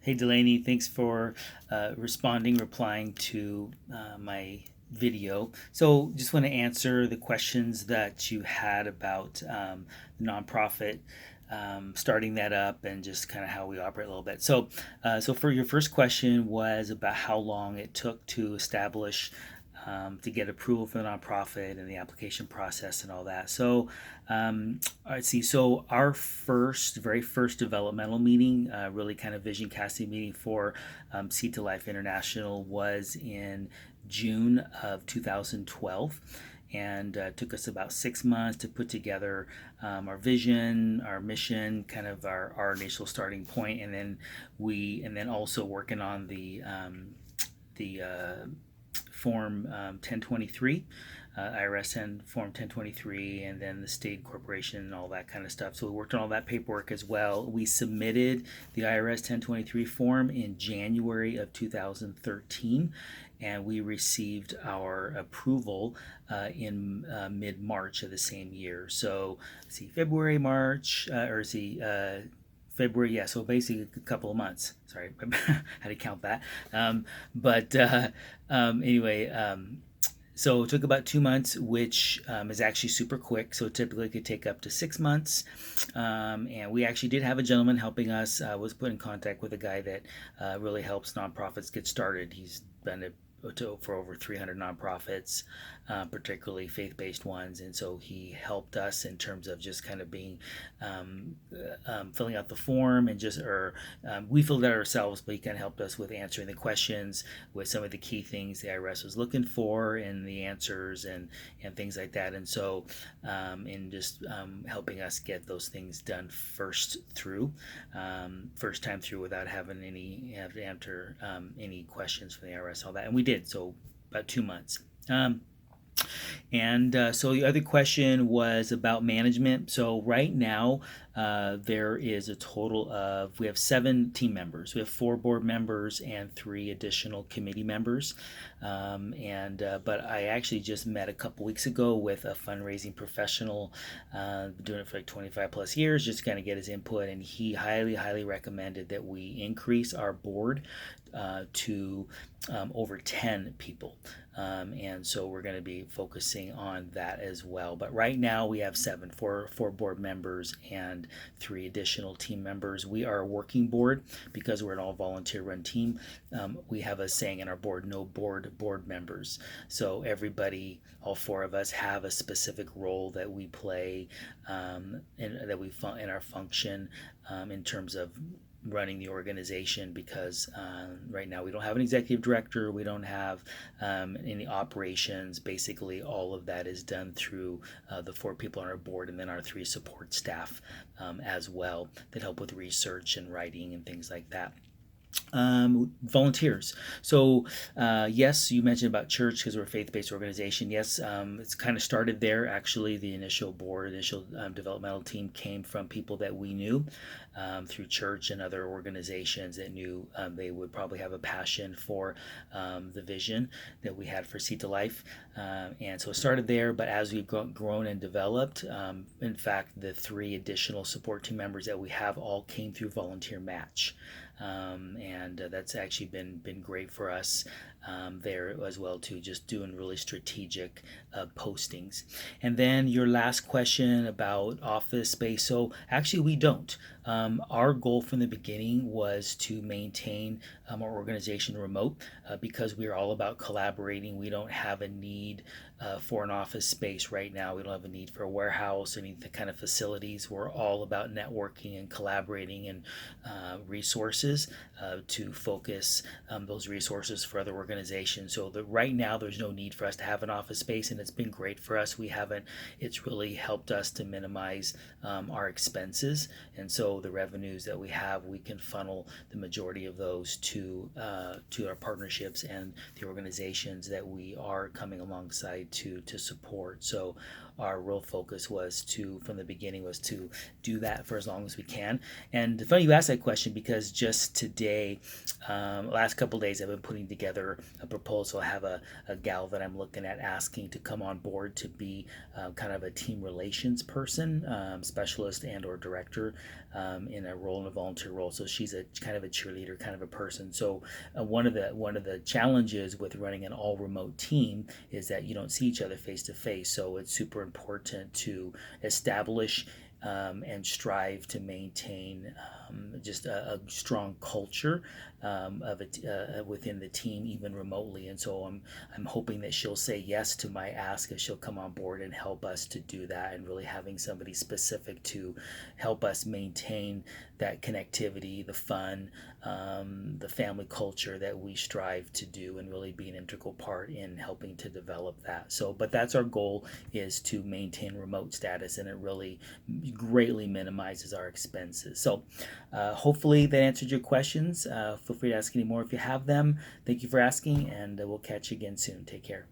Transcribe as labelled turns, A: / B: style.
A: Hey Delaney, thanks for replying to my video. So, just want to answer the questions that you had about the nonprofit, starting that up, and just kind of how we operate a little bit. So for your first question was about how long it took to establish to get approval for the nonprofit and the application process and all that. So, let's see. So, our very first developmental meeting, really kind of vision casting meeting for Seed to Life International, was in June of 2012, and took us about 6 months to put together our vision, our mission, kind of our initial starting point, and then also working on the Form 1023, IRS and Form 1023, and then the state corporation and all that kind of stuff. So we worked on all that paperwork as well. We submitted the IRS 1023 form in January of 2013, and we received our approval in mid-March of the same year. So, see, February, March, or see, February, yeah, so basically a couple of months. Sorry, I had to count that. But anyway, so it took about 2 months, which is actually super quick. So typically it could take up to 6 months. And we actually did have a gentleman helping us. Was put in contact with a guy that really helps nonprofits get started. He's done it for over 300 nonprofits, particularly faith-based ones, and so he helped us in terms of just kind of being filling out the form and we filled it out ourselves, but he kind of helped us with answering the questions with some of the key things the IRS was looking for and the answers and things like that, and so in just helping us get those things done first time through without having have to answer any questions from the IRS, all that, and we did so about 2 months. And so the other question was about management. So right now, there is a total of, we have 7 team members. We have 4 board members and 3 additional committee members. But I actually just met a couple weeks ago with a fundraising professional, doing it for like 25 plus years, just kind of get his input. And he highly recommended that we increase our board to over 10 people. And so we're going to be focusing on that as well. But right now we have four board members and 3 additional team members. We are a working board because we're an all volunteer run team. We have a saying in our board, no board members. So everybody, all 4 of us, have a specific role that we play in our function in terms of running the organization, because right now we don't have an executive director, we don't have any operations. Basically all of that is done through the 4 people on our board, and then our 3 support staff as well that help with research and writing and things like that. Volunteers. So, yes, you mentioned about church because we're a faith-based organization. Yes, it's kind of started there. Actually, the initial developmental team came from people that we knew through church and other organizations that knew they would probably have a passion for the vision that we had for Seed to Life. And so it started there, but as we've grown and developed, in fact, the 3 additional support team members that we have all came through volunteer match. And that's actually been great for us there as well too, just doing really strategic postings. And then your last question about office space. So actually we don't. Our goal from the beginning was to maintain our organization remote because we're all about collaborating. We don't have a need for an office space right now. We don't have a need for a warehouse, any kind of facilities. We're all about networking and collaborating and resources to focus those resources for other organizations. So right now there's no need for us to have an office space, and it's been great for us. It's really helped us to minimize our expenses, and so the revenues that we have, we can funnel the majority of those to our partnerships and the organizations that we are coming alongside to support. So our real focus was to, from the beginning, was to do that for as long as we can. And funny you asked that question, because just today, last couple of days, I've been putting together a proposal. I have a gal that I'm looking at asking to come on board to be kind of a team relations person, specialist and or director, in a role, in a volunteer role. So she's a kind of a cheerleader kind of a person. So one of the challenges with running an all remote team is that you don't see each other face to face. So it's super important to establish and strive to maintain just a strong culture of it within the team, even remotely. And so I'm hoping that she'll say yes to my ask, if she'll come on board and help us to do that, and really having somebody specific to help us maintain that connectivity, the fun, the family culture that we strive to do, and really be an integral part in helping to develop that. So, but that's our goal, is to maintain remote status, and it really greatly minimizes our expenses. So hopefully that answered your questions. Feel free to ask any more if you have them. Thank you for asking, and we'll catch you again soon. Take care.